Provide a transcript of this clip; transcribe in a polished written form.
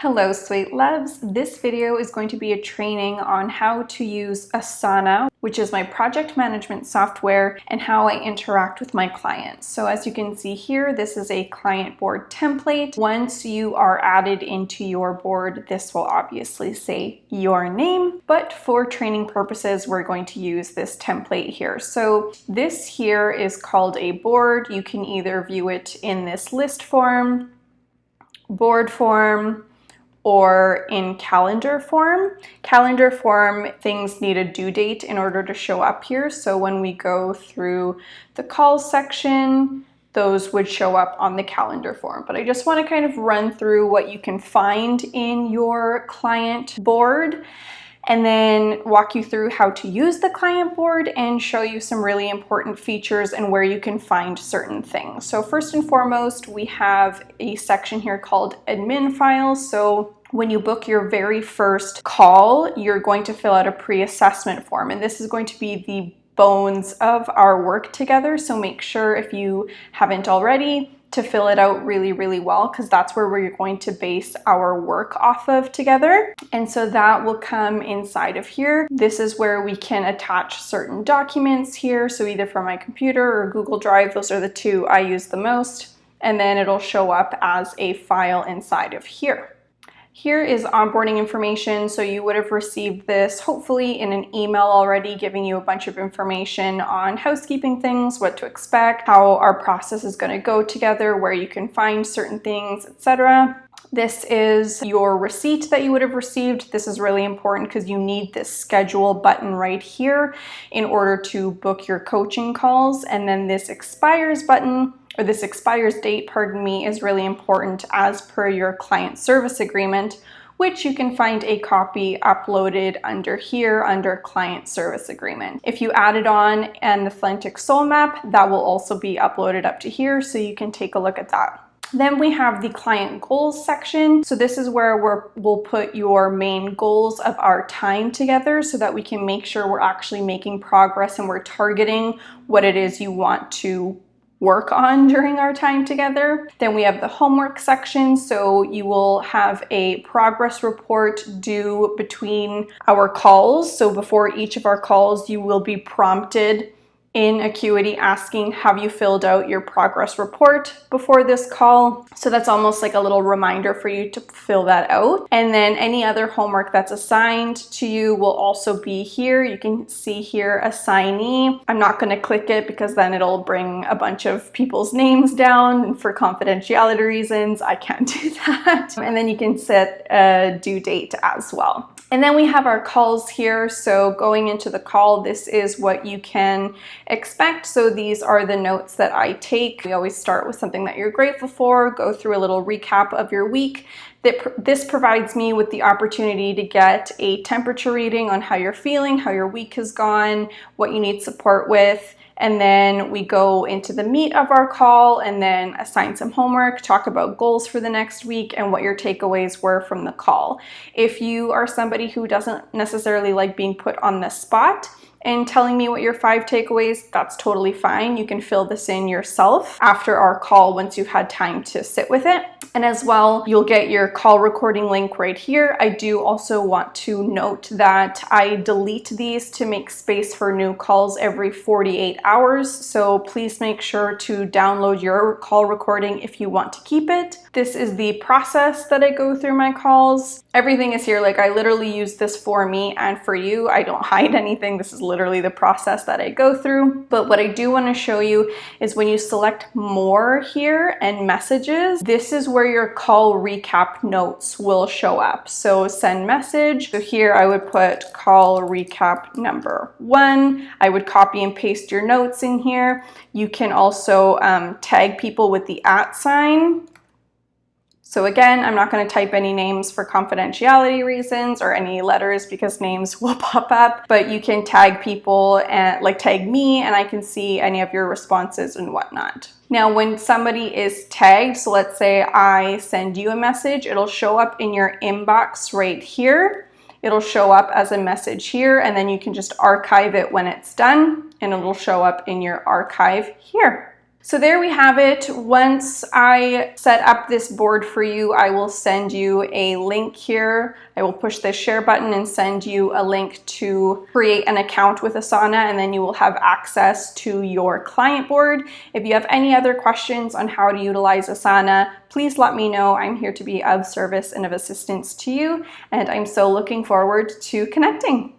Hello, sweet loves. This video is going to be a training on how to use Asana, which is my project management software, and how I interact with my clients. So as you can see here, this is a client board template. Once you are added into your board, this will obviously say your name, but for training purposes, we're going to use this template here. So this here is called a board. You can either view it in this list form, board form, or in calendar form. Calendar form, things need a due date in order to show up here. So when we go through the calls section, those would show up on the calendar form. But I just want to kind of run through what you can find in your client board, and then walk you through how to use the client board and show you some really important features and where you can find certain things. So first and foremost, we have a section here called admin files. So when you book your very first call, you're going to fill out a pre-assessment form, and this is going to be the bones of our work together. So make sure, if you haven't already, to fill it out really well, because that's where we're going to base our work off of together. And so that will come inside of here. This is where we can attach certain documents here. So either from my computer or Google Drive, those are the two I use the most. And then it'll show up as a file inside of here. Here is onboarding information. So you would have received this hopefully in an email already, giving you a bunch of information on housekeeping things, what to expect, how our process is going to go together, where you can find certain things, etc. This is your receipt that you would have received. This is really important because you need this schedule button right here in order to book your coaching calls. And then this expires button, or this expires date, pardon me, is really important as per your client service agreement, which you can find a copy uploaded under here under client service agreement. If you add it on an Authentic Soul Map, that will also be uploaded up to here, so you can take a look at that. Then we have the client goals section. So this is where we'll put your main goals of our time together so that we can make sure we're actually making progress and we're targeting what it is you want to work on during our time together. Then we have the homework section. So you will have a progress report due between our calls. So before each of our calls, you will be prompted in Acuity asking, have you filled out your progress report before this call? So that's almost like a little reminder for you to fill that out. And then any other homework that's assigned to you will also be here. You can see here, assignee. I'm not going to click it because then it'll bring a bunch of people's names down, and for confidentiality reasons, I can't do that. And then you can set a due date as well. And then we have our calls here. So going into the call, this is what you can expect. So these are the notes that I take. We always start with something that you're grateful for, go through a little recap of your week. This provides me with the opportunity to get a temperature reading on how you're feeling, how your week has gone, what you need support with. And then we go into the meat of our call and then assign some homework, talk about goals for the next week and what your takeaways were from the call. If you are somebody who doesn't necessarily like being put on the spot and telling me what your 5 takeaways, that's totally fine. You can fill this in yourself after our call once you've had time to sit with it. And as well, you'll get your call recording link right here. I do also want to note that I delete these to make space for new calls every 48 hours. So please make sure to download your call recording if you want to keep it. This is the process that I go through my calls. Everything is here. Like, I literally use this for me and for you. I don't hide anything. This is literally the process that I go through. But what I do want to show you is when you select more here and messages, this is where your call recap notes will show up. So send message. So here I would put call recap number 1. I would copy and paste your notes in here. You can also tag people with the @ sign. So again, I'm not going to type any names for confidentiality reasons or any letters because names will pop up, but you can tag people and like tag me and I can see any of your responses and whatnot. Now, when somebody is tagged, so let's say I send you a message, it'll show up in your inbox right here. It'll show up as a message here, and then you can just archive it when it's done and it'll show up in your archive here. So there we have it. Once I set up this board for you, I will send you a link here. I will push the share button and send you a link to create an account with Asana, and then you will have access to your client board. If you have any other questions on how to utilize Asana, please let me know. I'm here to be of service and of assistance to you, and I'm so looking forward to connecting.